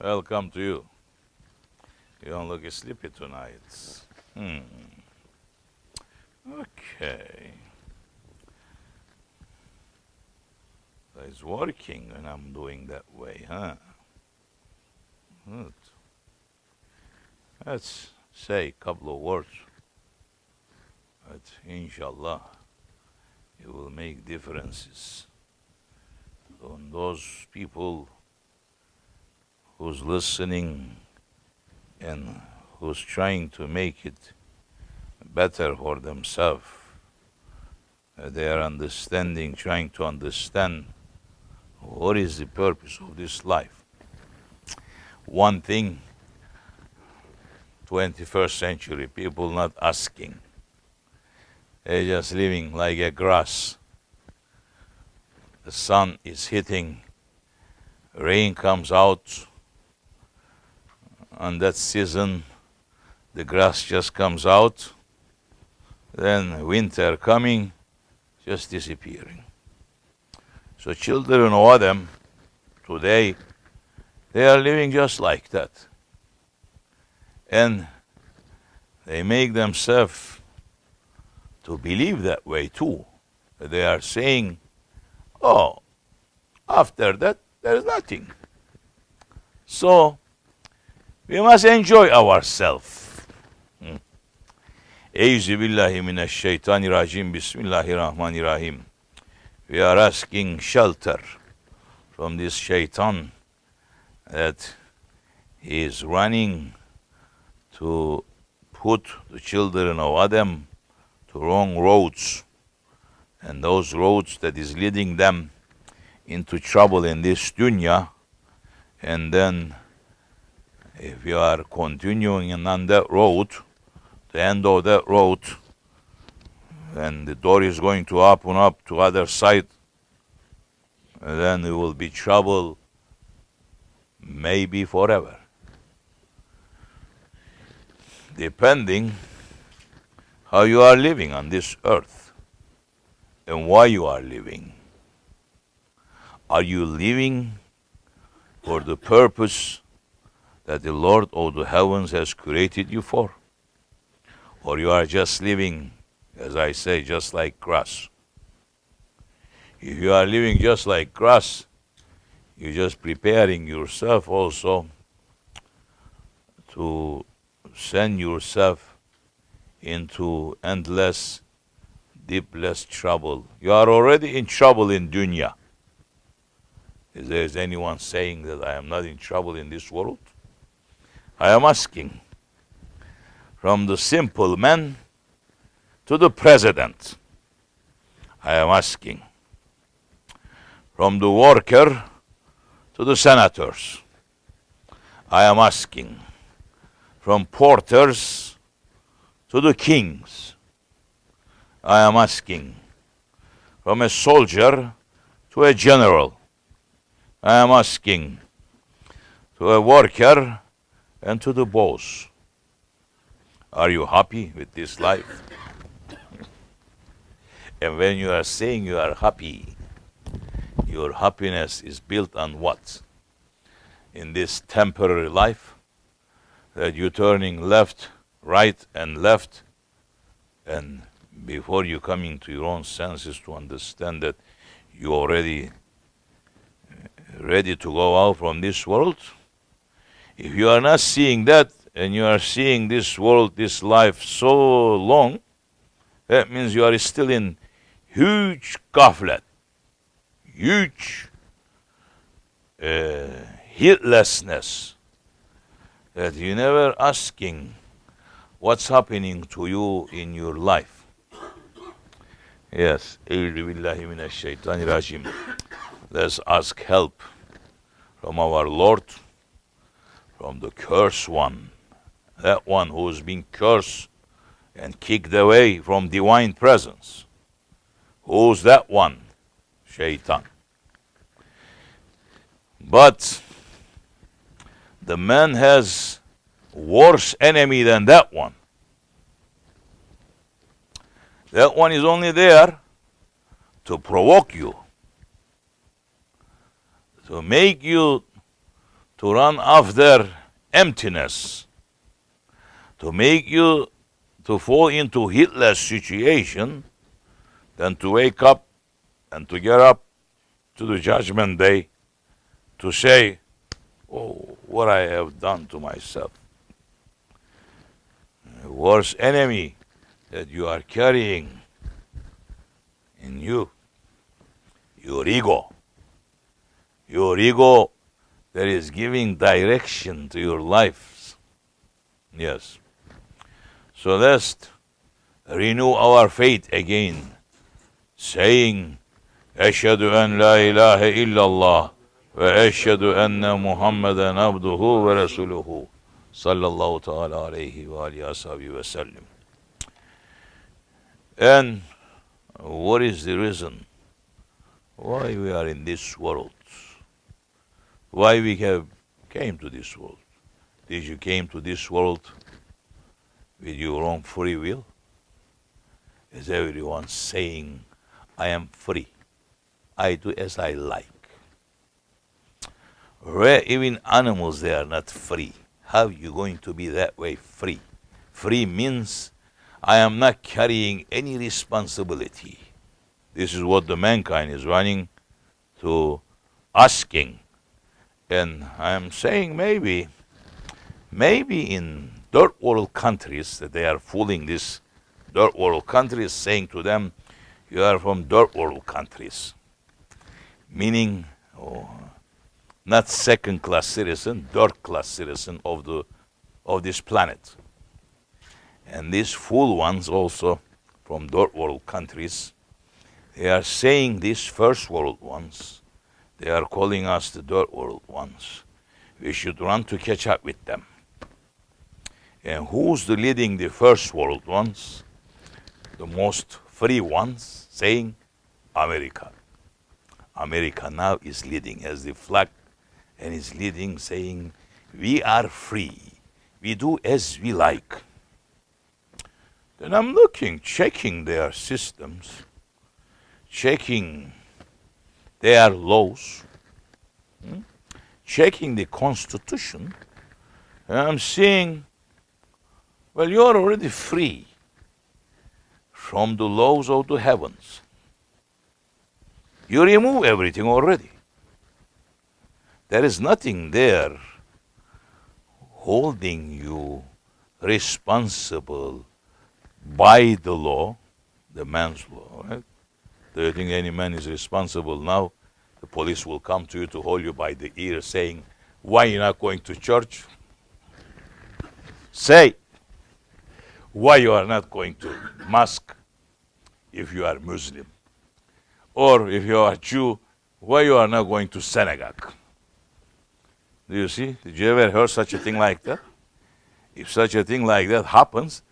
Welcome to you. You don't look sleepy tonight. Okay. So it's working when I'm doing that way, huh? Good. Let's say a couple of words. But inshallah, it will make differences on those people who's listening and who's trying to make it better for themselves. They are understanding, trying to understand what is the purpose of this life. One thing, 21st century people not asking. They're just living like a grass. The sun is hitting, rain comes out, and that season the grass just comes out, then winter coming, just disappearing. So children of Adam today, they are living just like that. And they make themselves to believe that way too. They are saying, oh, after that, there is nothing. So, we must enjoy ourselves. Eyzu billahi mineşşeytanirracim. Bismillahirrahmanirrahim. We are asking shelter from this shaitan that he is running to put the children of Adam to wrong roads, and those roads that is leading them into trouble in this dunya. And then if you are continuing on that road, the end of that road, and the door is going to open up to other side, and then it will be trouble maybe forever. Depending how you are living on this earth and why you are living. Are you living for the purpose that the Lord of the heavens has created you for? Or you are just living, as I say, just like grass? If you are living just like grass, you're just preparing yourself also to send yourself into endless, deepless trouble. You are already in trouble in dunya. Is there anyone saying that I am not in trouble in this world? I am asking, from the simple man to the president, I am asking, from the worker to the senators, I am asking, from porters to the kings, I am asking, from a soldier to a general, I am asking, to a worker and to the boss. Are you happy with this life? And when you are saying you are happy, your happiness is built on what? In this temporary life, that you're turning left, right, and left, and before you coming to your own senses to understand that you're already ready to go out from this world. If you are not seeing that, and you are seeing this world, this life so long, that means you are still in huge ghaflat, huge heedlessness, that you never asking what's happening to you in your life. Yes, Euzu billahi mineşşeytanirracim. Let's ask help from our Lord, from the cursed one, that one who's been cursed and kicked away from divine presence. Who's that one? Shaitan. But the man has worse enemy than that one. That one is only there to provoke you, to make you to run after emptiness, to make you to fall into Hitler's situation, than to wake up and to get up to the judgment day to say, oh, what I have done to myself. The worst enemy that you are carrying in you, your ego. Your ego that is giving direction to your lives. Yes. So let's renew our faith again, saying, Eşhedü en la ilahe illallah ve eşhedü enne Muhammeden abduhu ve resuluhu sallallahu teala aleyhi ve aleyhi ashabi ve sellem. And what is the reason why we are in this world? Why we have came to this world? Did you came to this world with your own free will? Is everyone saying, I am free. I do as I like. Where even animals, they are not free. How are you going to be that way free? Free means I am not carrying any responsibility. This is what the mankind is running to asking. And I am saying maybe in third world countries that they are fooling this third world countries, saying to them, you are from third world countries. Meaning, not second class citizen, third class citizen of this planet. And these fool ones also from third world countries, they are saying these first world ones, they are calling us the third world ones. We should run to catch up with them. And who's leading the first world ones? The most free ones, saying America. America now is leading as the flag and is leading, saying, we are free. We do as we like. Then I'm looking, checking their systems, checking their laws, checking the Constitution, and I'm seeing, well, you are already free from the laws of the heavens. You remove everything already. There is nothing there holding you responsible by the law, the man's law, right? Do you think any man is responsible now? The police will come to you to hold you by the ear saying, why you not going to church? Say, why you are not going to mosque if you are Muslim? Or if you are Jew, why you are not going to synagogue? Do you see? Did you ever hear such a thing like that? If such a thing like that happens,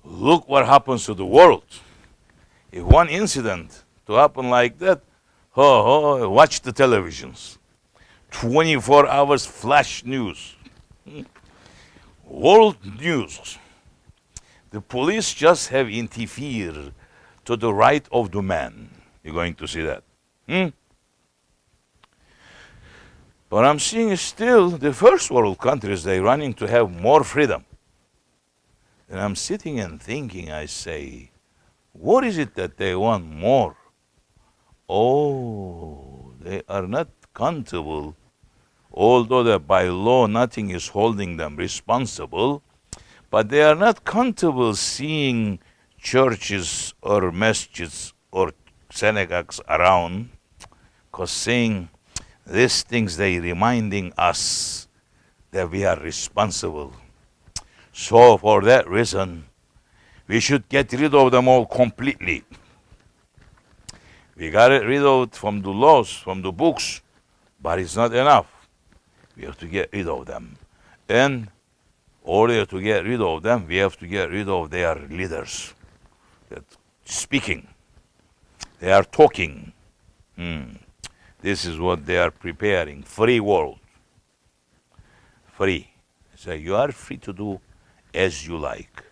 look what happens to the world. If one incident to happen like that, watch the televisions. 24 hours flash news. World news. The police just have interfered to the right of the man. You're going to see that. But I'm seeing still the first world countries, they're running to have more freedom. And I'm sitting and thinking, I say, what is it that they want more? Oh, they are not accountable. Although that by law nothing is holding them responsible, but they are not accountable seeing churches or masjids or synagogues around, because saying these things, they reminding us that we are responsible. So for that reason, we should get rid of them all completely. We got rid of it from the laws, from the books, but it's not enough. We have to get rid of them. And in order to get rid of them, we have to get rid of their leaders. They're speaking. They are talking. This is what they are preparing. Free world. Free. So you are free to do as you like.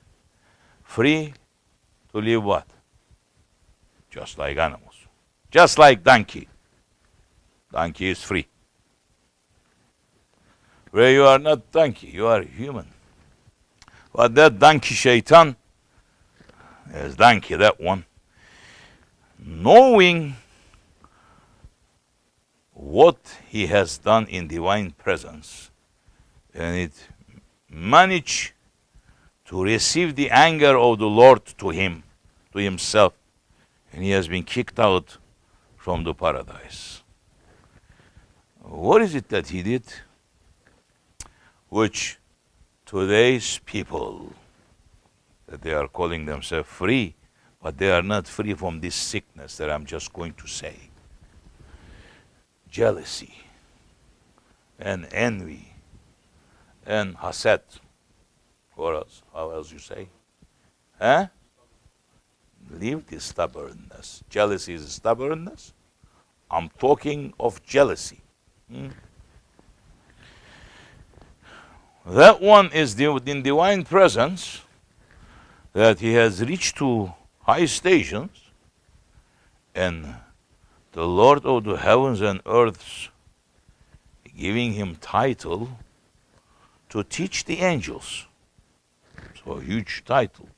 Free to live what? Just like animals. Just like donkey. Donkey is free. where you are not donkey, you are human. But that donkey shaitan, is donkey, that one, knowing what he has done in divine presence, and it managed to receive the anger of the Lord to him, to himself, and he has been kicked out from the paradise. What is it that he did? Which today's people, that they are calling themselves free, but they are not free from this sickness that I'm just going to say. Jealousy and envy and hasad. What else? How else you say? Huh? Leave the stubbornness. Jealousy is stubbornness. I'm talking of jealousy. That one is in divine presence, that he has reached to high stations, and the Lord of the heavens and earths giving him title to teach the angels. So huge title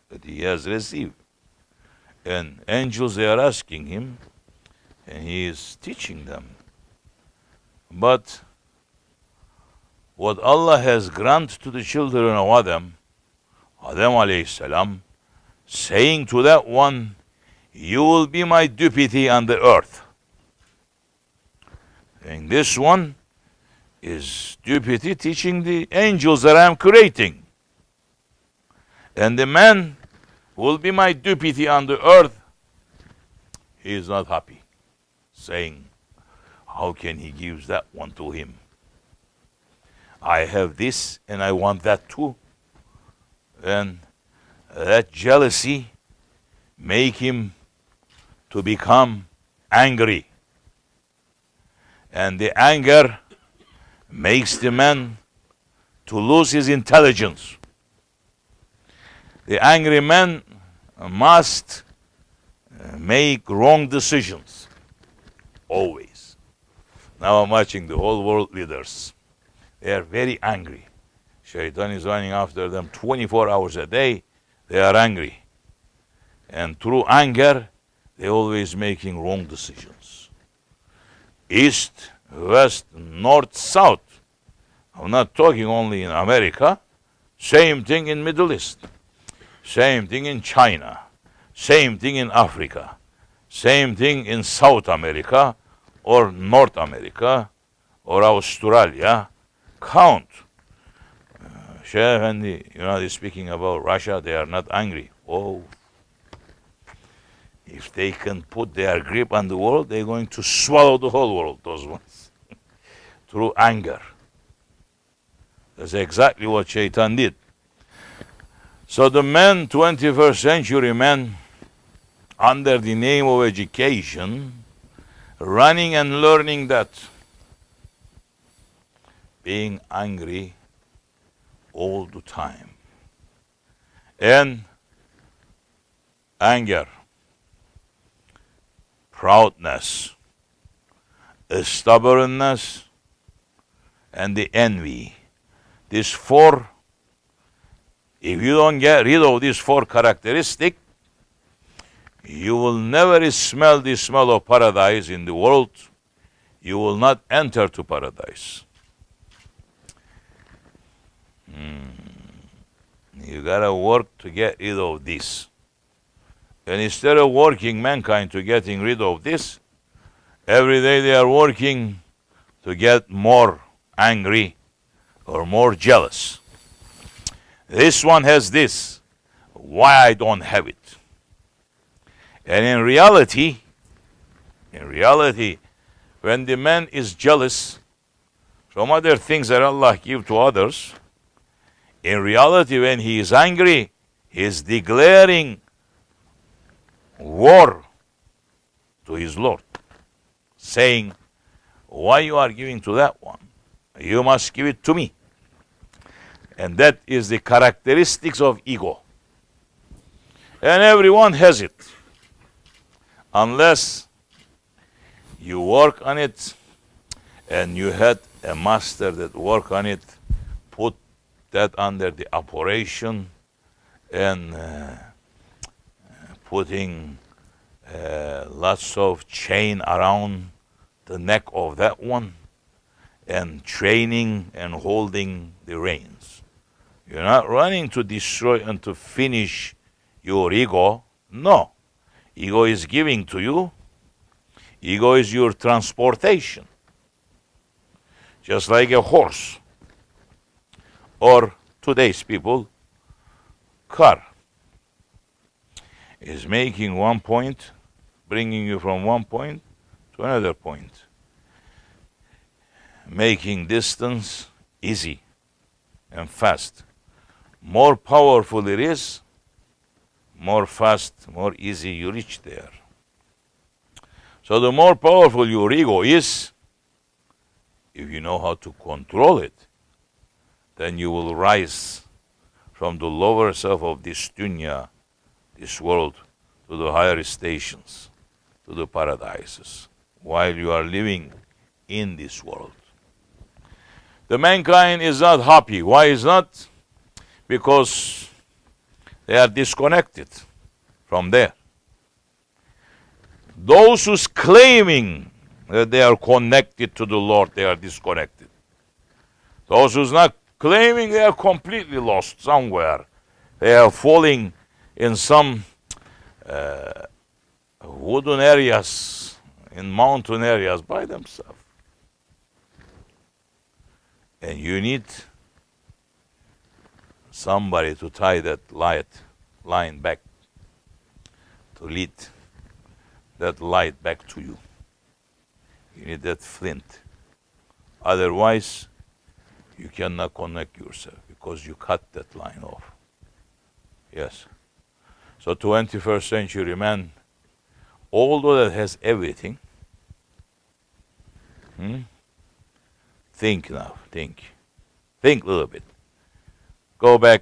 that he has received. And angels, they are asking him, and he is teaching them. But what Allah has granted to the children of Adam alayhi salam, saying to that one, you will be my deputy on the earth. And this one is deputy teaching the angels that I am creating. And the man will be my deputy on the earth. He is not happy, saying, how can he give that one to him? I have this and I want that too. And that jealousy make him to become angry. And the anger makes the man to lose his intelligence. The angry man must make wrong decisions, always. Now I'm watching the whole world leaders. They are very angry. Shaitan is running after them 24 hours a day. They are angry. And through anger, they're always making wrong decisions. East, west, north, south. I'm not talking only in America. Same thing in Middle East. Same thing in China. Same thing in Africa. Same thing in South America or North America or Australia. Count. Shaykh and they're speaking about Russia, they are not angry. Oh, if they can put their grip on the world, they're going to swallow the whole world, those ones, through anger. That's exactly what Shaitan did. So the man, 21st century man, under the name of education, running and learning that, being angry all the time. And anger, proudness, stubbornness, and the envy. These four, if you don't get rid of these four characteristics, you will never smell the smell of paradise in the world. You will not enter to paradise. You gotta work to get rid of this. And instead of working mankind to getting rid of this, every day they are working to get more angry or more jealous. This one has this. Why I don't have it? And in reality, when the man is jealous from other things that Allah give to others, in reality, when he is angry, he is declaring war to his Lord, saying, why you are giving to that one? You must give it to me. And that is the characteristics of ego. And everyone has it. Unless you work on it and you had a master that work on it, put that under the operation, and putting lots of chain around the neck of that one, and training and holding the reins. You're not running to destroy and to finish your ego. No. Ego is giving to you. Ego is your transportation. Just like a horse. Or today's people, car. Is making one point, bringing you from one point to another point. Making distance easy and fast. More powerful it is, more fast, more easy you reach there. So the more powerful your ego is, if you know how to control it, then you will rise from the lower self of this dunya, this world, to the higher stations, to the paradises, while you are living in this world. The mankind is not happy. Why is not? Because they are disconnected from there. Those who's claiming that they are connected to the Lord, they are disconnected. Those who's not claiming, they are completely lost somewhere. They are falling in some wooden areas, in mountain areas by themselves. And you need somebody to tie that line back, to lead that light back to you. You need that flint. Otherwise, you cannot connect yourself because you cut that line off. Yes. So 21st century man, although that has everything, think now, think a little bit. Go back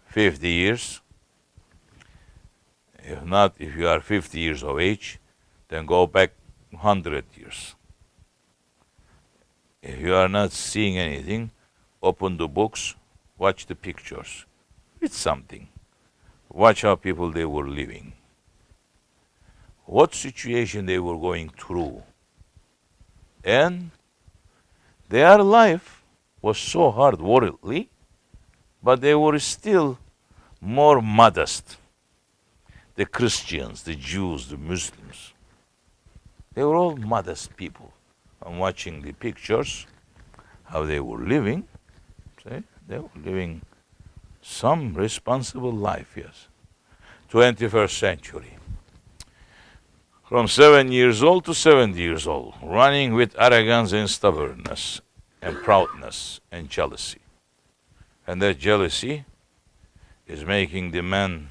50 years. If not, if you are 50 years of age, then go back 100 years. If you are not seeing anything, open the books, watch the pictures. It's something. Watch how people they were living. What situation they were going through. And their life was so hard worldly, but they were still more modest. The Christians, the Jews, the Muslims, they were all modest people. I'm watching the pictures, how they were living. See? They were living some responsible life, yes. 21st century. From 7 years old to 70 years old, running with arrogance and stubbornness and proudness and jealousy. And that jealousy is making the man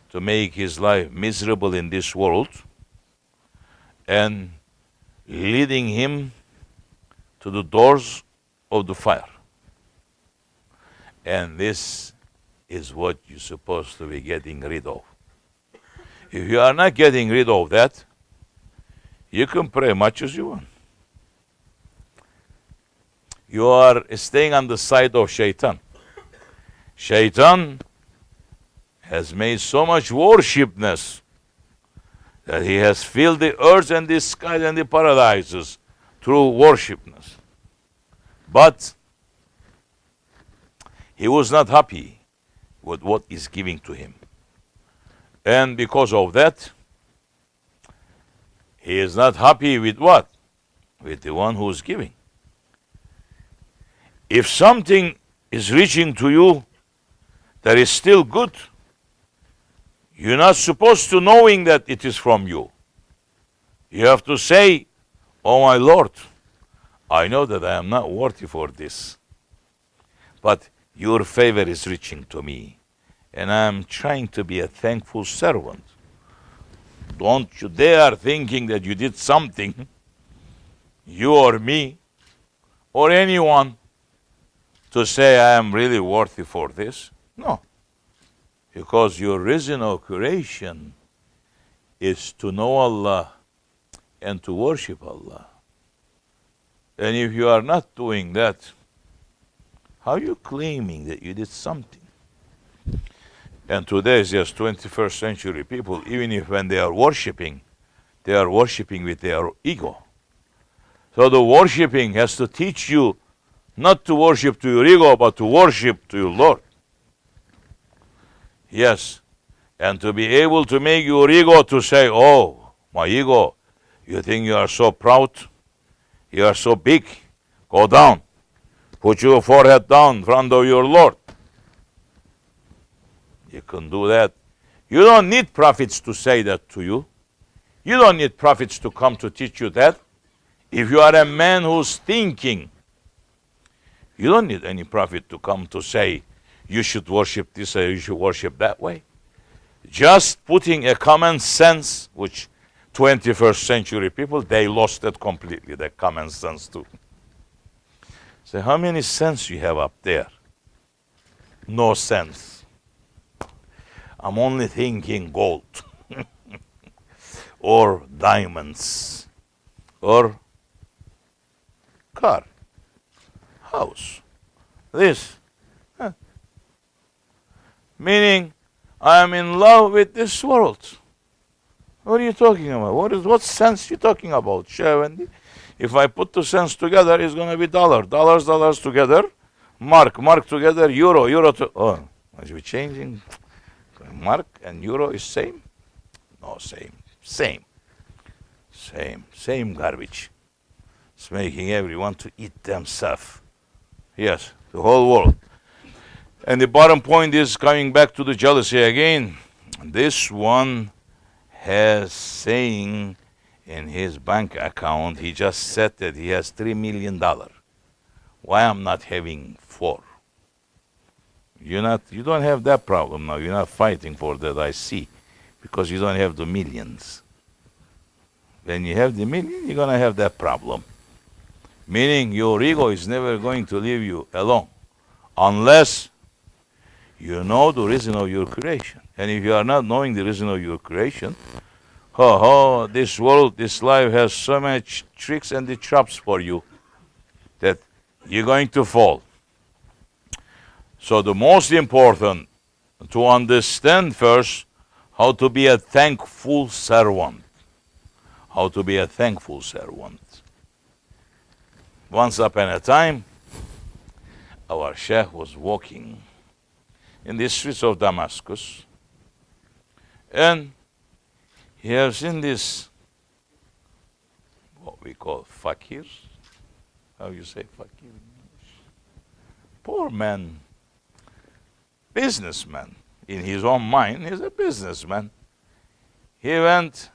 to make his life miserable in this world and leading him to the doors of the fire. And this is what you're supposed to be getting rid of. If you are not getting rid of that, you can pray much as you want. You are staying on the side of Shaitan. Shaitan has made so much worshipness that he has filled the earth and the sky and the paradises through worshipness. But he was not happy with what is giving to him. And because of that, he is not happy with what? With the one who is giving. If something is reaching to you that is still good, you're not supposed to knowing that it is from you. You have to say, "Oh my Lord, I know that I am not worthy for this, but your favor is reaching to me, and I am trying to be a thankful servant." Don't you dare thinking that you did something, you or me, or anyone, to say I am really worthy for this. No. Because your reason of creation is to know Allah and to worship Allah. And if you are not doing that, how are you claiming that you did something? And today's just 21st century people, even if when they are worshiping with their ego. So the worshiping has to teach you not to worship to your ego, but to worship to your Lord. Yes. And to be able to make your ego to say, oh, my ego, you think you are so proud? You are so big? Go down. Put your forehead down in front of your Lord. You can do that. You don't need prophets to say that to you. You don't need prophets to come to teach you that. If you are a man who's thinking, you don't need any prophet to come to say, you should worship this or you should worship that way. Just putting a common sense, which 21st century people, they lost it completely, the common sense too. So how many cents you have up there? No sense. I'm only thinking gold or diamonds or car, house, this. Meaning, I am in love with this world. What are you talking about? What sense you talking about, Shevendi? If I put the cents together, it's going to be dollars together, mark together, euro to, oh, must be changing. Mark and euro is same? No, same garbage. It's making everyone to eat themselves. Yes, the whole world. And the bottom point is coming back to the jealousy again. This one has saying in his bank account, he just said that he has $3 million. Why I'm not having 4? You don't have that problem now. You're not fighting for that, I see, because you don't have the millions. When you have the million, you're going to have that problem. Meaning your ego is never going to leave you alone unless you know the reason of your creation. And if you are not knowing the reason of your creation, this world, this life has so much tricks and the traps for you that you're going to fall. So the most important to understand first how to be a thankful servant. How to be a thankful servant. Once upon a time, our Shaykh was walking in the streets of Damascus, and he has seen this, what we call fakir. How you say fakir? Poor man, businessman. In his own mind, he's a businessman. He went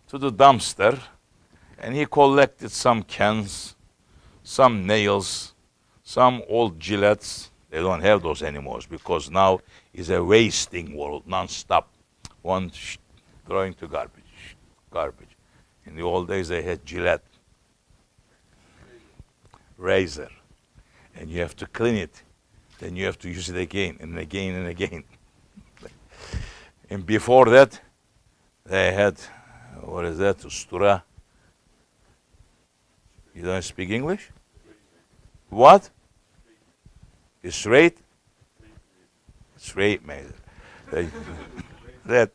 to the dumpster and he collected some cans, some nails, some old Gillettes. They don't have those anymore because now is a wasting world, non-stop. One throwing to garbage. In the old days they had Gillette, razor, and you have to clean it. Then you have to use it again and again and again. And before that, they had, what is that, ustura? You don't speak English? What? Straight? Straight, mate. That,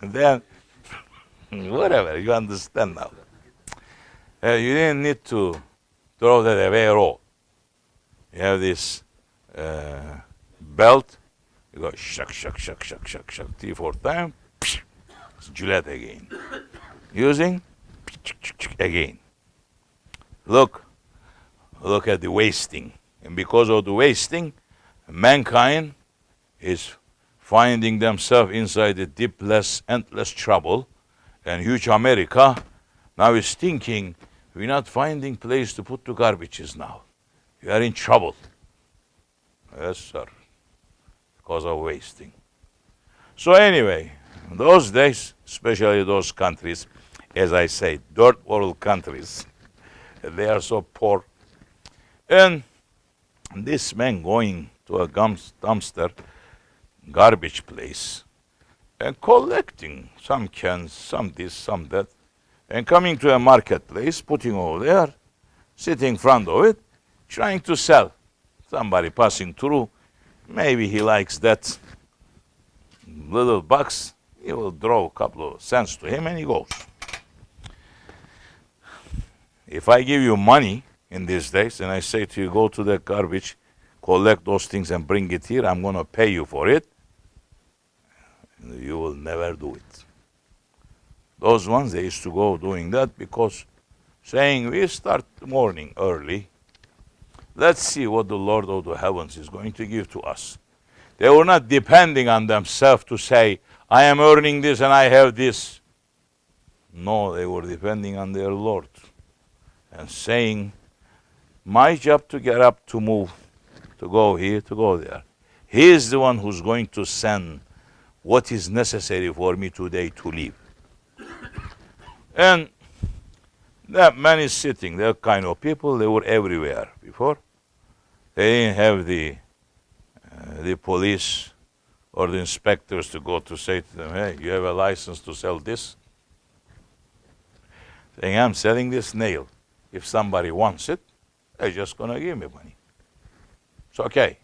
then, whatever, you understand now. You didn't need to throw that away at all. You have this belt, you go shuck, 3-4 times, it's Gillette again. Using, again. Look at the wasting. And because of the wasting, mankind is finding themselves inside a deepless, endless trouble. And huge America now is thinking, we're not finding place to put the garbages now. We are in trouble. Yes, sir. Because of wasting. So anyway, those days, especially those countries, as I say, third world countries, they are so poor. And this man going to a dumpster, garbage place, and collecting some cans, some this, some that, and coming to a marketplace, putting over there, sitting in front of it, trying to sell. Somebody passing through, maybe he likes that little box, he will throw a couple of cents to him and he goes. If I give you money in these days and I say to you, go to the garbage, collect those things and bring it here, I'm going to pay you for it, you will never do it. Those ones, they used to go doing that because saying, we start the morning early, let's see what the Lord of the heavens is going to give to us. They were not depending on themselves to say, I am earning this and I have this. No, they were depending on their Lord and saying, my job to get up, to move, to go here, to go there. He is the one who's going to send what is necessary for me today to live. And that man is sitting, that kind of people, they were everywhere before. They didn't have the police or the inspectors to go to say to them, hey, you have a license to sell this? Saying, I'm selling this nail. If somebody wants it, they're just going to give me money. It's okay.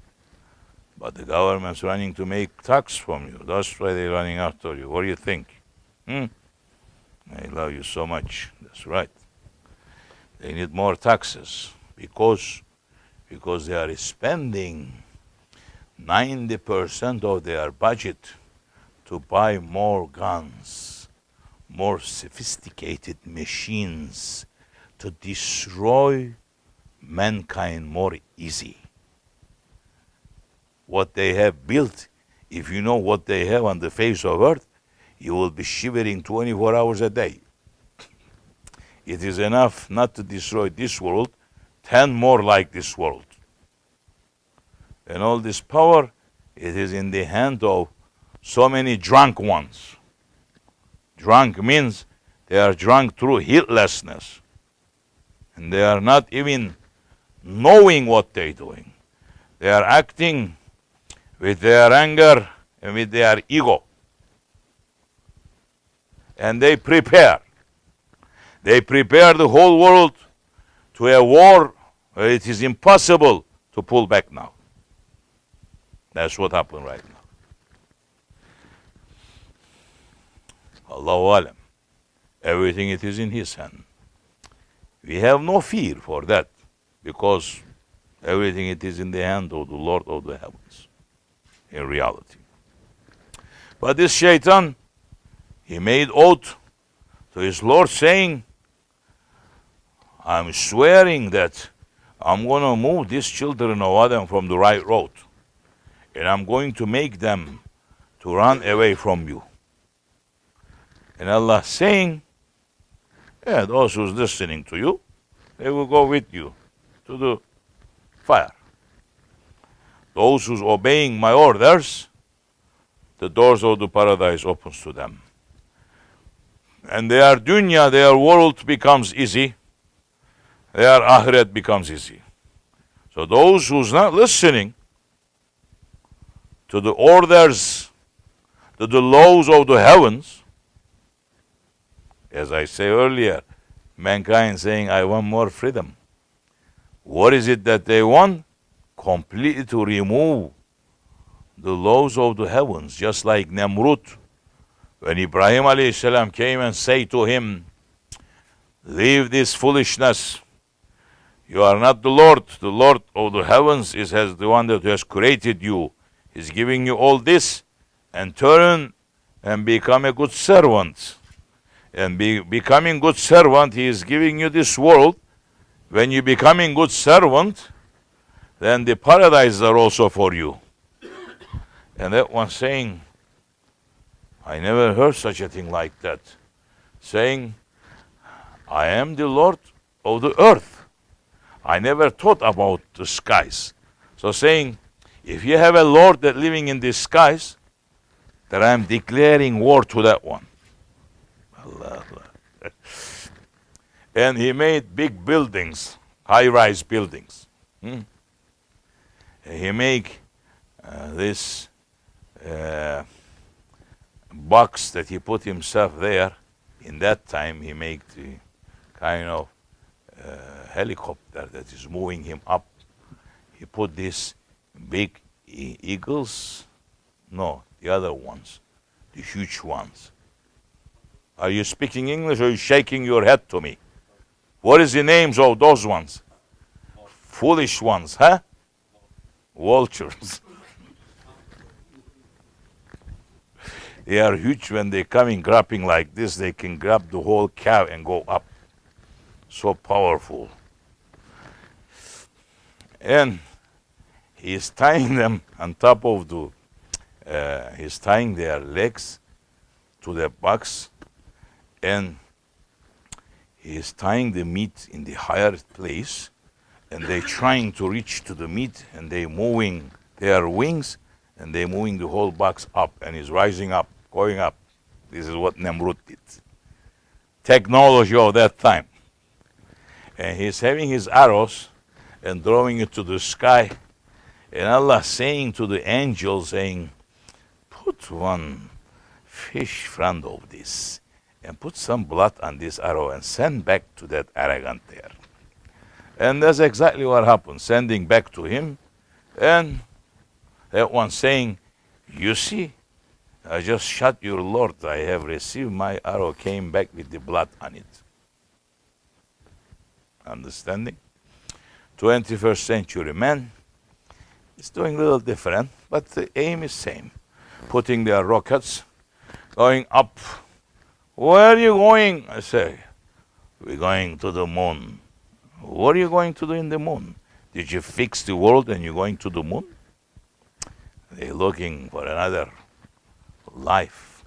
But the government's running to make tax from you. That's why they're running after you. What do you think? They love you so much. That's right. They need more taxes because they are spending 90% of their budget to buy more guns, more sophisticated machines to destroy mankind more easy. What they have built, if you know what they have on the face of earth, you will be shivering 24 hours a day. It is enough not to destroy this world, 10 more like this world. And all this power, it is in the hand of so many drunk ones. Drunk means they are drunk through heedlessness. And they are not even knowing what they're doing. They are acting with their anger and with their ego. And they prepare. They prepare the whole world to a war where it is impossible to pull back now. That's what happened right now. Allahu Alam. Everything it is in His hand. We have no fear for that because everything it is in the hand of the Lord of the heavens in reality. But this shaitan, he made oath to his Lord saying, I'm swearing that I'm going to move these children of Adam from the right road. And I'm going to make them to run away from you. And Allah saying, yeah, those who's listening to you, they will go with you to the fire. Those who's obeying my orders, the doors of the paradise opens to them. And their dunya, their world becomes easy. Their akhirat becomes easy. So those who's not listening to the orders, to the laws of the heavens, as I say earlier, mankind saying, I want more freedom. What is it that they want? Completely to remove the laws of the heavens, just like Namrud. When Ibrahim alayhi salam came and said to him, leave this foolishness. You are not the Lord. The Lord of the heavens is the one that has created you. He's giving you all this, and turn and become a good servant. And becoming good servant, He is giving you this world. When you becoming good servant, then the paradise are also for you. And that one saying, I never heard such a thing like that. Saying, I am the Lord of the earth. I never thought about the skies. So saying, if you have a Lord that living in the skies, then I am declaring war to that one. Allah. And He made big buildings, high-rise buildings. He make this box that He put Himself there. In that time, He made the kind of helicopter that is moving him up. He put these big eagles, no, the other ones, the huge ones. Are you speaking English or are you shaking your head to me? What is the names of those ones? Foolish ones, huh? Vultures. They are huge. When they come in grabbing like this, they can grab the whole cow and go up. So powerful. And he is tying them on top of the, he's tying their legs to the box, and he is tying the meat in the higher place, and they're trying to reach to the meat, and they're moving their wings, and they're moving the whole box up, and he's rising up, going up. This is what Nemrut did. Technology of that time. And he's having his arrows and throwing it to the sky, and Allah saying to the angel, saying, put one fish front of this, and put some blood on this arrow, and send back to that arrogant there. And that's exactly what happened, sending back to him, and that one saying, you see, I just shot your Lord, I have received my arrow, came back with the blood on it. Understanding? 21st century man is doing a little different, but the aim is same. Putting their rockets, going up. Where are you going? I say, we're going to the moon. What are you going to do in the moon? Did you fix the world and you're going to the moon? They're looking for another life.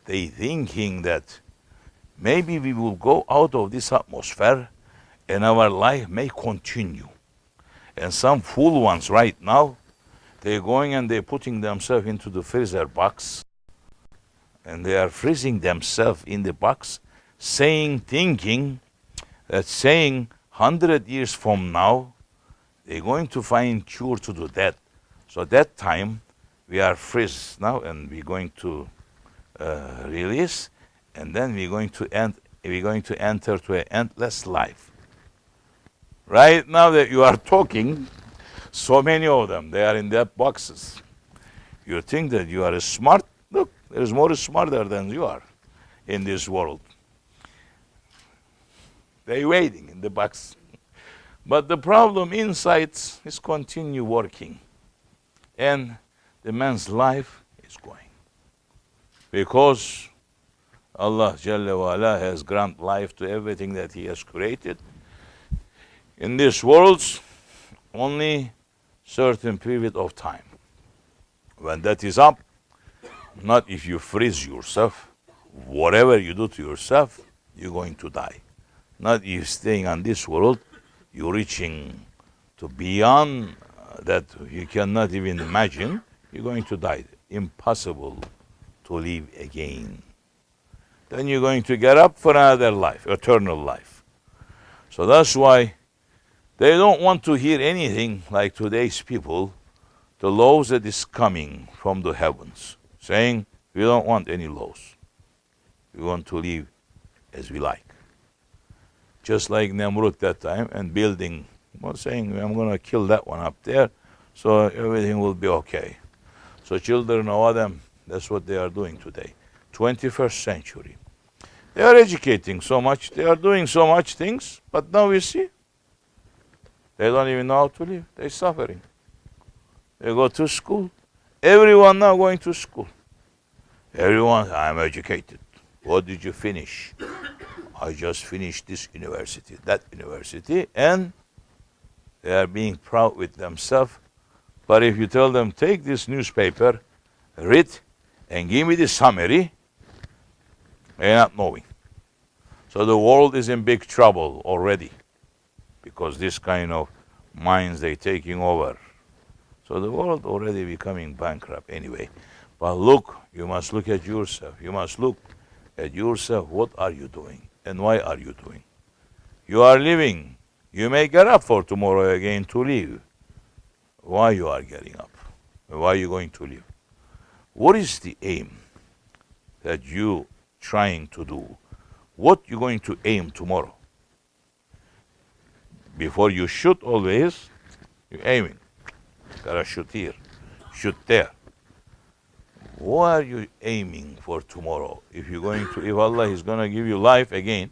They thinking that maybe we will go out of this atmosphere and our life may continue. And some fool ones right now, they're going and they're putting themselves into the freezer box, and they are freezing themselves in the box, thinking that 100 years from now, they're going to find cure to do that. So that time, we are freeze now, and we're going to release, and then we're going to enter to an endless life. Right now that you are talking, so many of them, they are in their boxes. You think that you are smart? Look, there's more smarter than you are in this world. They're waiting in the box. But the problem inside is continue working. And the man's life is going. Because Allah Jalla wa Ala has granted life to everything that He has created. In this world, only certain period of time. When that is up, not if you freeze yourself, whatever you do to yourself, you're going to die. Not if staying on this world, you're reaching to beyond that you cannot even imagine, you're going to die. Impossible to live again. Then you're going to get up for another life, eternal life. So that's why they don't want to hear anything like today's people, the laws that is coming from the heavens, saying, we don't want any laws. We want to live as we like. Just like Nemrut that time, and building, saying, I'm going to kill that one up there, so everything will be okay. So children of Adam, that's what they are doing today. 21st century. They are educating so much, they are doing so much things, but now we see, they don't even know how to live. They're suffering. They go to school. Everyone now going to school. Everyone, I'm educated. What did you finish? I just finished this university, that university, and they are being proud with themselves. But if you tell them, take this newspaper, read, and give me the summary, they're not knowing. So the world is in big trouble already, because this kind of minds they're taking over. So the world already becoming bankrupt anyway. But look, you must look at yourself. You must look at yourself. What are you doing? And why are you doing? You are living. You may get up for tomorrow again to live. Why you are getting up? Why are you going to live? What is the aim that you trying to do? What you going to aim tomorrow? before you shoot always, you're aiming. Gotta shoot here, shoot there. What are you aiming for tomorrow? If Allah is gonna give you life again,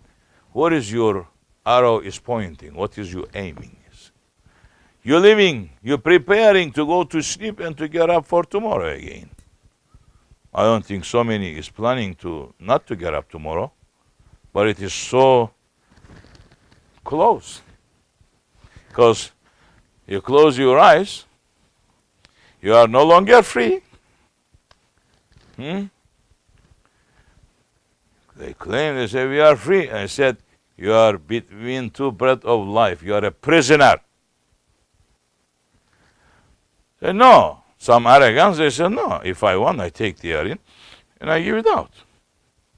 what is your arrow is pointing? What is your aiming? You're living, you're preparing to go to sleep and to get up for tomorrow again. I don't think so many is planning to not to get up tomorrow, but it is so close. Because you close your eyes, you are no longer free. They claim, they say, we are free. I said, you are between two breaths of life. You are a prisoner. They say, no. Some arrogance, they say, no. If I want, I take the air in and I give it out.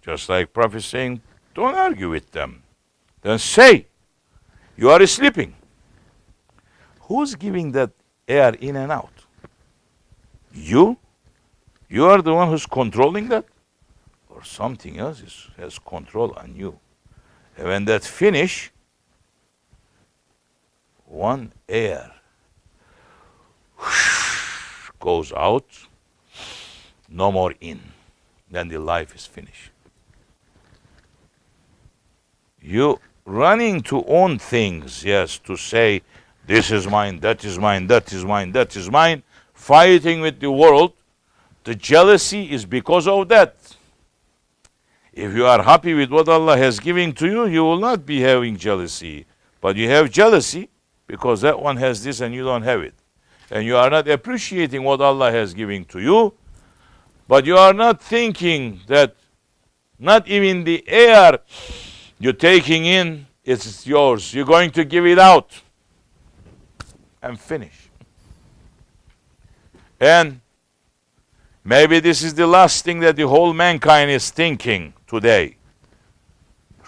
Just like Prophet saying, don't argue with them. Then say, you are sleeping. Who's giving that air in and out? You? You are the one who's controlling that? Or something else has control on you. And when that finish, one air goes out, no more in. Then the life is finished. You running to own things, yes, to say, this is mine, that is mine, that is mine, that is mine, fighting with the world. The jealousy is because of that. If you are happy with what Allah has given to you, you will not be having jealousy. But you have jealousy because that one has this and you don't have it. And you are not appreciating what Allah has given to you, but you are not thinking that not even the air you're taking in is yours. You're going to give it out and finish. And maybe this is the last thing that the whole mankind is thinking today.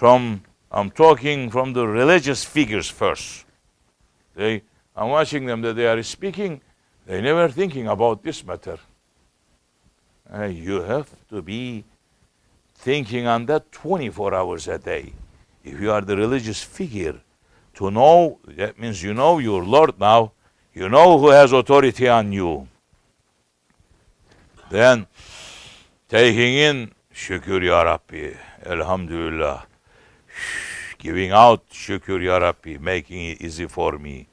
I'm talking from the religious figures first. I'm watching them that they are speaking. They never thinking about this matter. You have to be thinking on that 24 hours a day. If you are the religious figure, to know, that means you know your Lord now. You know who has authority on you. Then taking in, Şükür Ya Rabbi, Elhamdülillah. Giving out, Şükür Ya Rabbi, making it easy for me.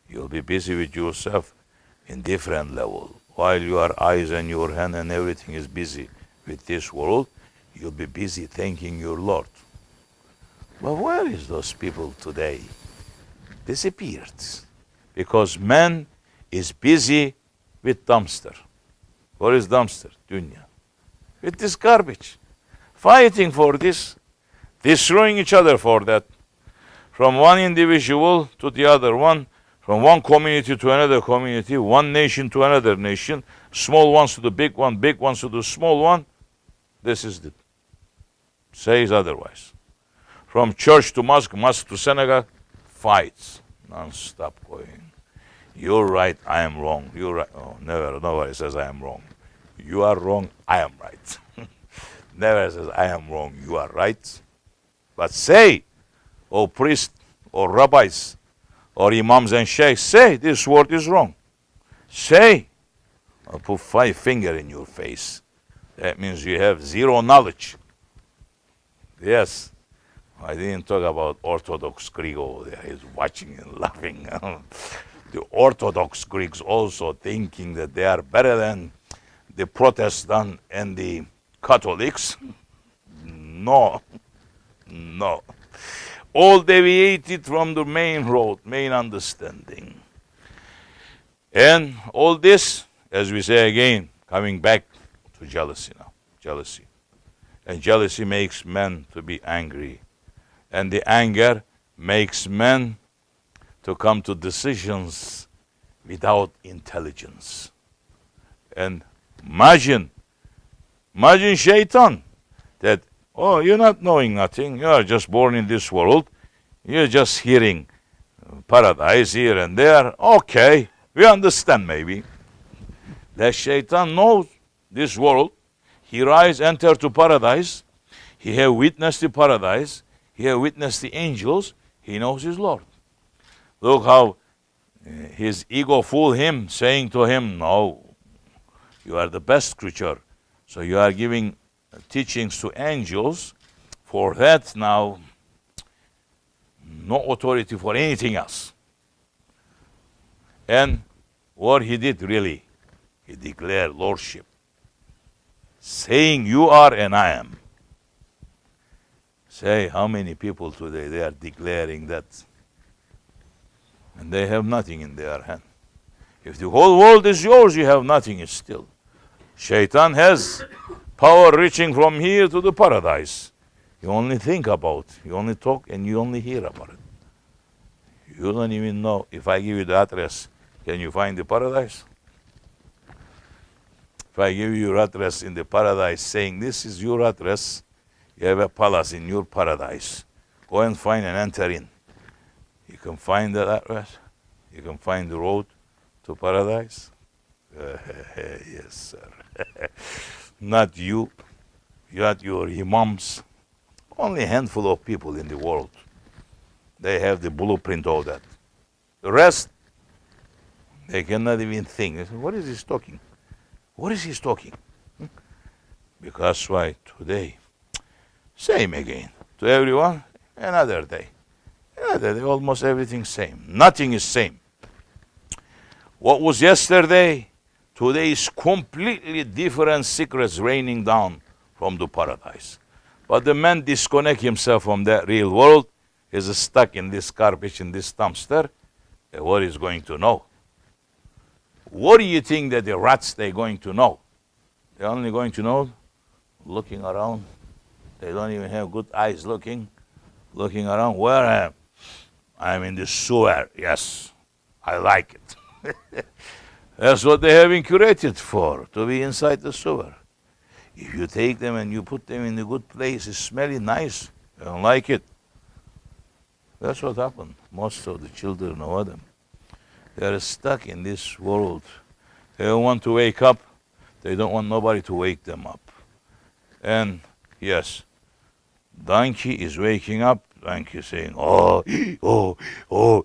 You'll be busy with yourself in different level. While your eyes and your hand and everything is busy with this world, you'll be busy thanking your Lord. But where is those people today? Disappeared. Because man is busy with dumpster. What is dumpster? Dunya. With this garbage. Fighting for this. Destroying each other for that. From one individual to the other one. From one community to another community. One nation to another nation. Small ones to the big one. Big ones to the small one. This is the says otherwise. From church to mosque, mosque to synagogue, fights non-stop going. You're right, I am wrong. You're right. Oh, never, nobody says I am wrong. You are wrong, I am right. Never says I am wrong, you are right. But say, oh priest, or rabbis, or imams and sheikhs, say this word is wrong. Say, I'll put 5 fingers in your face. That means you have zero knowledge. Yes. I didn't talk about Orthodox Greek over there. He's watching and laughing. The Orthodox Greeks also thinking that they are better than the Protestant and the Catholics. No. No. All deviated from the main road, main understanding. And all this, as we say again, coming back to jealousy now. Jealousy. And jealousy makes men to be angry. And the anger makes men to come to decisions without intelligence. And imagine Shaitan, that, oh, you're not knowing nothing, you are just born in this world, you're just hearing paradise here and there, okay, we understand maybe. That Shaitan knows this world, he rise, enter to paradise, he have witnessed the paradise, he has witnessed the angels. He knows his Lord. Look how his ego fooled him, saying to him, no, you are the best creature. So you are giving teachings to angels. For that now, no authority for anything else. And what he did really, he declared lordship, saying you are and I am. Say, how many people today, they are declaring that, and they have nothing in their hand. If the whole world is yours, you have nothing still. Shaitan has power reaching from here to the paradise. You only think about, you only talk, and you only hear about it. You don't even know. If I give you the address, can you find the paradise? If I give you your address in the paradise, saying this is your address, you have a palace in your paradise. Go and find and enter in. You can find that address. You can find the road to paradise. Yes, sir. Not you. Not your imams. Only a handful of people in the world. They have the blueprint of that. The rest, they cannot even think. They say, what is he talking? What is he talking? Because why today? Same again. To everyone, another day. Another day, almost everything same. Nothing is same. What was yesterday, today is completely different secrets raining down from the paradise. But the man disconnect himself from that real world, is stuck in this garbage, in this dumpster. What is going to know? What do you think that the rats, they're going to know? They're only going to know looking around. They don't even have good eyes looking around. Where I am? I'm in the sewer. Yes, I like it. That's what they have been curated for, to be inside the sewer. If you take them and you put them in a good place, it's smelly nice. They don't like it. That's what happened. Most of the children of Adam, they are stuck in this world. They don't want to wake up. They don't want nobody to wake them up. And yes, donkey is waking up. Donkey saying, oh, oh, oh.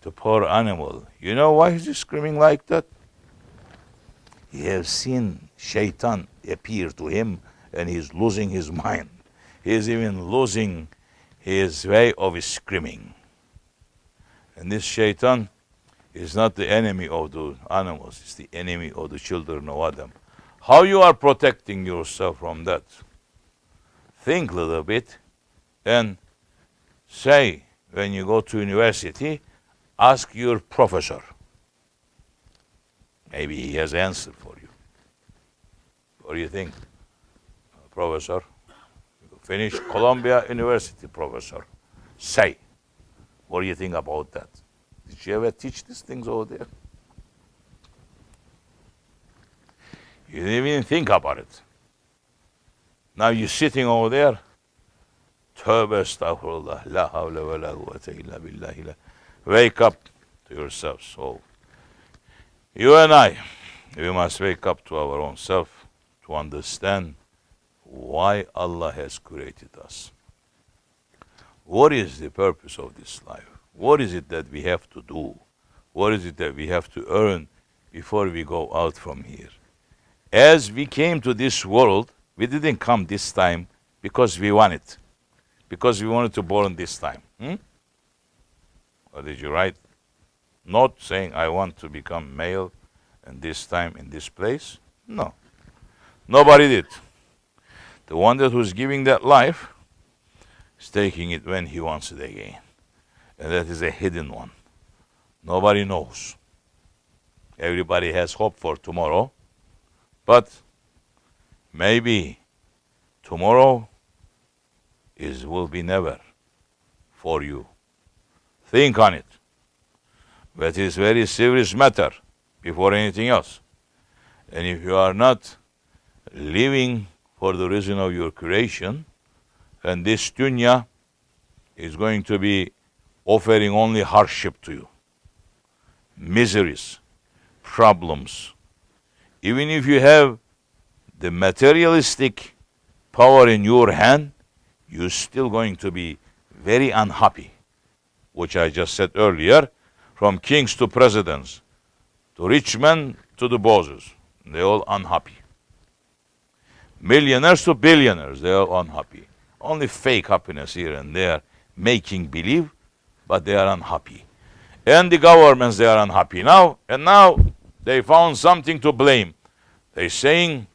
The poor animal. You know why he's screaming like that? He has seen Shaitan appear to him, and he's losing his mind. He's even losing his way of screaming. And this Shaitan is not the enemy of the animals. It's the enemy of the children of Adam. How you are protecting yourself from that? Think a little bit and say, when you go to university, ask your professor. Maybe he has an answer for you. What do you think, professor? Finish Columbia University, professor. Say, what do you think about that? Did you ever teach these things over there? You didn't even think about it. Now you're sitting over there. Tövbe estağfurullah. La havle ve la kuvvete illa billah. Wake up to yourself. So, you and I, we must wake up to our own self to understand why Allah has created us. What is the purpose of this life? What is it that we have to do? What is it that we have to earn before we go out from here? As we came to this world, we didn't come this time because we wanted. Because we wanted to born this time. Or did you write? Not saying I want to become male and this time in this place. No. Nobody did. The one that was giving that life is taking it when he wants it again. And that is a hidden one. Nobody knows. Everybody has hope for tomorrow. But maybe tomorrow will be never for you. Think on it. That is very serious matter before anything else. And if you are not living for the reason of your creation, then this dunya is going to be offering only hardship to you. Miseries, problems. Even if you have the materialistic power in your hand, you're still going to be very unhappy. which I just said earlier, from kings to presidents, to rich men to the bosses, they're all unhappy. Millionaires to billionaires, they're all unhappy. Only fake happiness here and there, making believe, but they are unhappy. And the governments, they are unhappy now, and now they found something to blame. They're saying,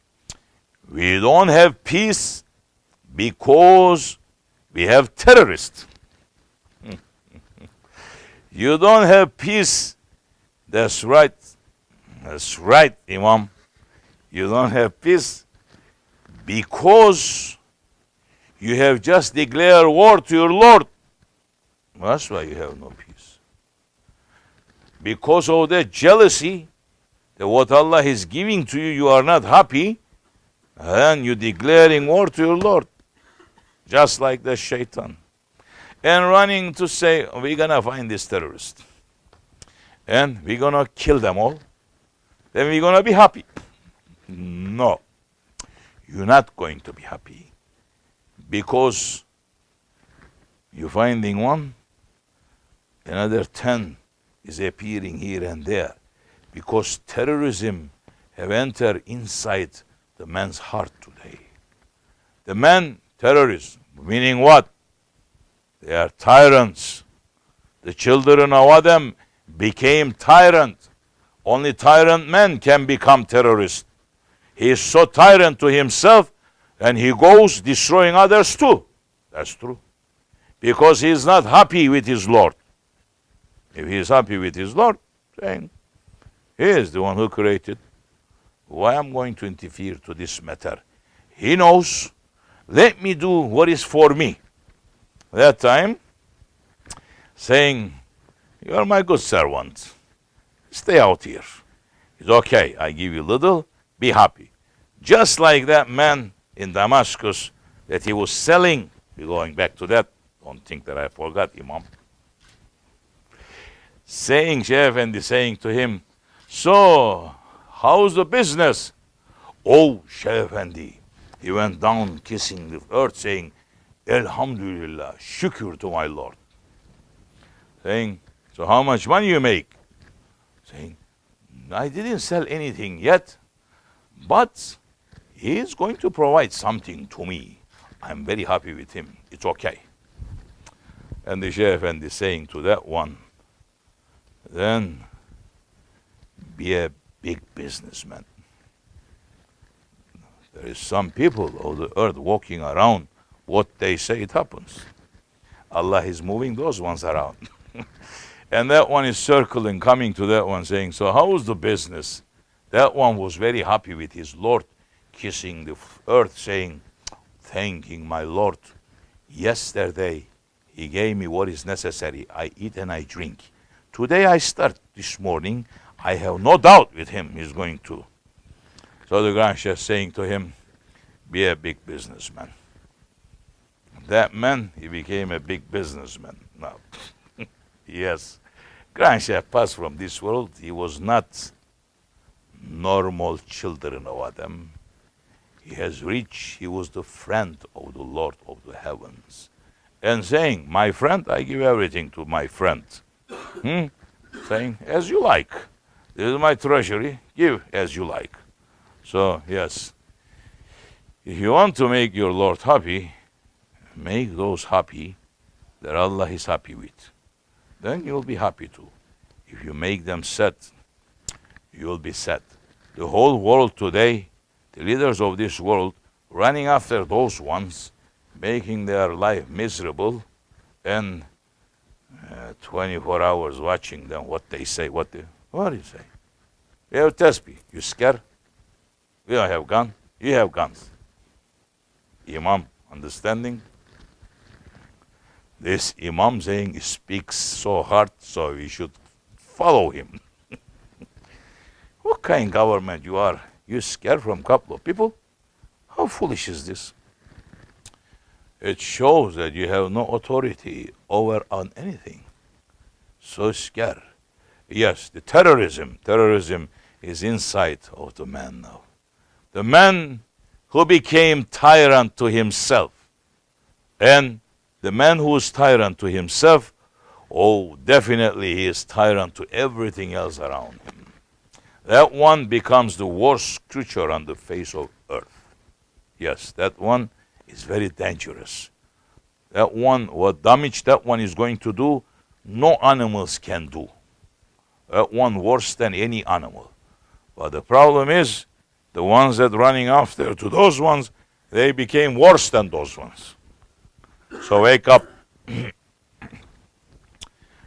we don't have peace because we have terrorists. You don't have peace. That's right. That's right, Imam. You don't have peace because you have just declared war to your Lord. That's why you have no peace. Because of that jealousy, that what Allah is giving to you, you are not happy, and you're declaring war to your Lord. Just like the shaitan. And running to say, we're going to find this terrorist. And we're going to kill them all. Then we're going to be happy. No. You're not going to be happy. Because you're finding one, another 10 is appearing here and there. Because terrorism have entered inside the man's heart today. The man, terrorists, meaning what? They are tyrants. The children of Adam became tyrant. Only tyrant men can become terrorists. He is so tyrant to himself, and he goes destroying others too. That's true. Because he is not happy with his Lord. If he is happy with his Lord, saying, he is the one who created. Why am I going to interfere to this matter? He knows, let me do what is for me. That time, saying, you are my good servant. Stay out here. It's okay, I give you little, be happy. Just like that man in Damascus that he was selling. We're going back to that. Don't think that I forgot, Imam. Saying, Shaykh Effendi saying to him, so, how's the business? Oh, Shaykh Effendi. He went down kissing the earth saying, Alhamdulillah, shukr to my Lord. Saying, so how much money you make? Saying, I didn't sell anything yet, but he is going to provide something to me. I'm very happy with him. It's okay. And the Shaykh Effendi saying to that one, then be a big businessman. There is some people of the earth walking around, what they say it happens. Allah is moving those ones around. And that one is circling, coming to that one saying, so how was the business? That one was very happy with his Lord, kissing the earth saying, thanking my Lord. Yesterday, he gave me what is necessary. I eat and I drink. Today I start this morning. I have no doubt with him he's going to. So the Grand Sheikh saying to him, be a big businessman. That man, he became a big businessman. Now, yes, Grand Sheikh passed from this world. He was not normal children of Adam. He has reached, he was the friend of the Lord of the heavens. And saying, my friend, I give everything to my friend. Saying, as you like. This is my treasury, give as you like. So, yes, if you want to make your Lord happy, make those happy that Allah is happy with. Then you'll be happy too. If you make them sad, you'll be sad. The whole world today, the leaders of this world, running after those ones, making their life miserable, and 24 hours watching them, what they say, what do you say? We have tasbih. You scared? We don't have gun. You have guns. Imam, understanding? This Imam saying speaks so hard, so we should follow him. What kind of government you are? You scared from a couple of people? How foolish is this? It shows that you have no authority over on anything. So scared. Yes, the terrorism is inside of the man now. The man who became tyrant to himself. And the man who is tyrant to himself oh, definitely he is tyrant to everything else around him. That one becomes the worst creature on the face of earth. Yes, that one is very dangerous. That one, what damage that one is going to do, no animals can do. That one worse than any animal. But the problem is, the ones that running after to those ones, they became worse than those ones. So wake up.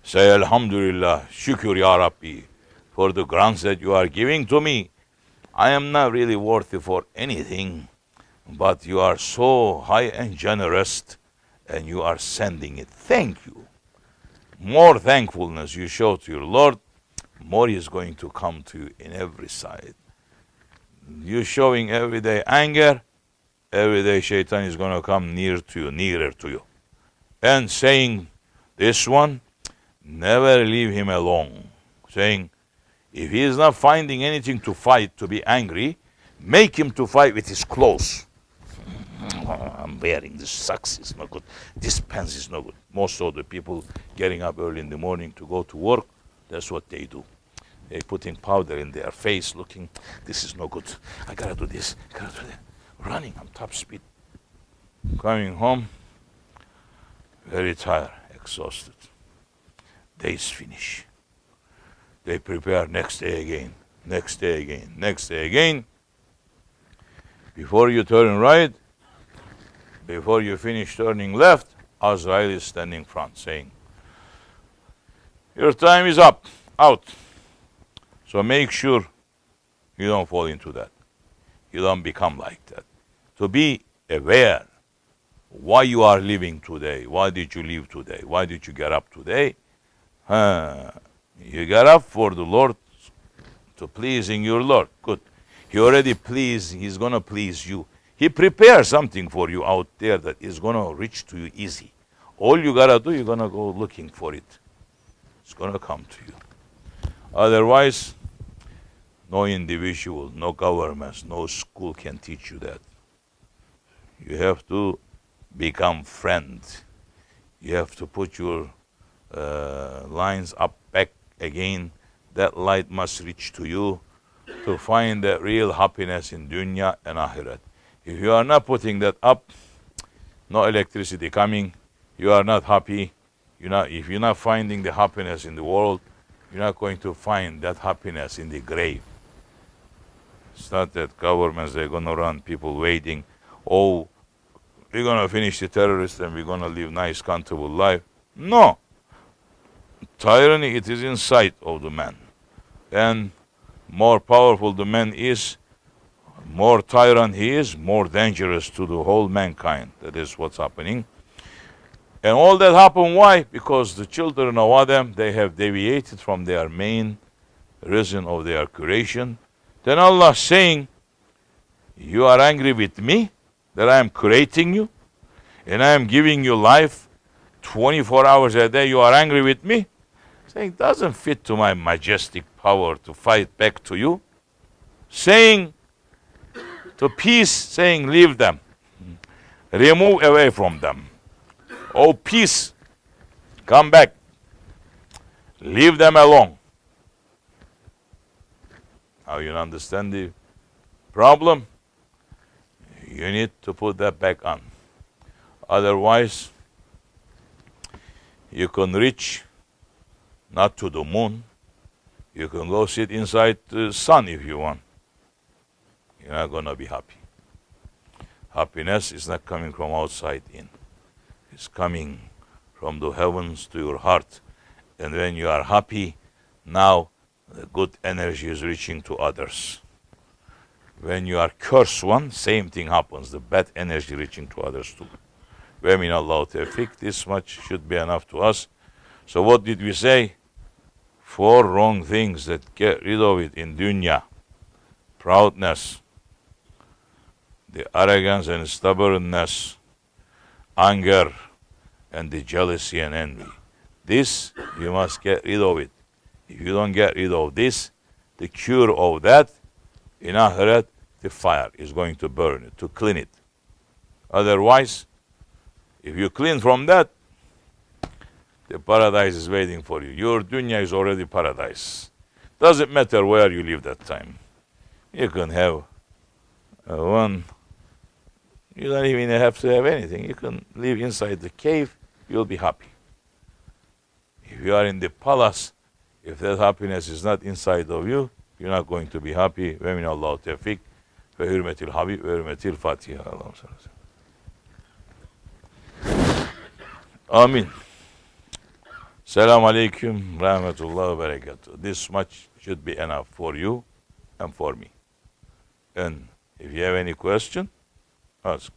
Say, Alhamdulillah, Shukr Ya Rabbi, for the grants that you are giving to me. I am not really worthy for anything, but you are so high and generous, and you are sending it. Thank you. More thankfulness you show to your Lord, more is going to come to you in every side. You showing every day anger, every day Shaitan is going to come nearer to you. And saying, this one, never leave him alone. Saying, if he is not finding anything to fight, to be angry, make him to fight with his clothes. I'm wearing this socks, it's not good. This pants is not good. Most of the people getting up early in the morning to go to work, that's what they do. They putting powder in their face, looking, this is no good. I gotta do this, I gotta do that. Running on top speed. Coming home, very tired, exhausted. Days finish. They prepare next day again, next day again, next day again. Before you turn right, before you finish turning left, Azrael is standing front saying, your time is up, out. So make sure you don't fall into that. You don't become like that. To be aware why you are living today. Why did you live today? Why did you get up today? You got up for the Lord, to pleasing your Lord. Good. He already pleased, he's going to please you. He prepares something for you out there that is going to reach to you easy. All you got to do, you're going to go looking for it. It's going to come to you. Otherwise, no individual, no governments, no school can teach you that. You have to become friend. You have to put your lines up, back again. That light must reach to you to find that real happiness in dunya and akhirat. If you are not putting that up, no electricity coming, you are not happy. If you're not finding the happiness in the world, you're not going to find that happiness in the grave. It's not that governments, they're going to run people waiting. Oh, we're going to finish the terrorists and we're going to live nice, comfortable life. No. Tyranny, it is inside of the man. And more powerful the man is, more tyrant he is, more dangerous to the whole mankind. That is what's happening. And all that happened, why? Because the children of Adam, they have deviated from their main reason of their creation. Then Allah saying, you are angry with me, that I am creating you, and I am giving you life 24 hours a day, you are angry with me? Saying, doesn't fit to my majestic power to fight back to you. Saying, to peace, saying, leave them. Remove away from them. Oh, peace, come back. Leave them alone. Now you understand the problem? You need to put that back on. Otherwise, you can reach not to the moon. You can go sit inside the sun if you want. You're not going to be happy. Happiness is not coming from outside in. It's coming from the heavens to your heart. And when you are happy, now the good energy is reaching to others. When you are cursed one, same thing happens. The bad energy reaching to others too. Min Allah tawfiq, this much should be enough to us. So what did we say? 4 wrong things that get rid of it in dunya. Proudness, the arrogance and stubbornness, anger, and the jealousy and envy. This, you must get rid of it. If you don't get rid of this, the cure of that, in akhirat, the fire is going to burn it, to clean it. Otherwise, if you clean from that, The paradise is waiting for you. Your dunya is already paradise. Doesn't matter where you live that time. You can have one. You don't even have to have anything. You can live inside the cave. You'll be happy. If you are in the palace, if that happiness is not inside of you, you're not going to be happy. Ve minallahu tevfik ve hürmetil habib ve hürmetil fatiha. Allah'ım sallallahu aleyhi ve sellem. Amin. Selamun aleyküm, rahmetullah ve berekatuhu. This much should be enough for you and for me. And if you have any question, ask.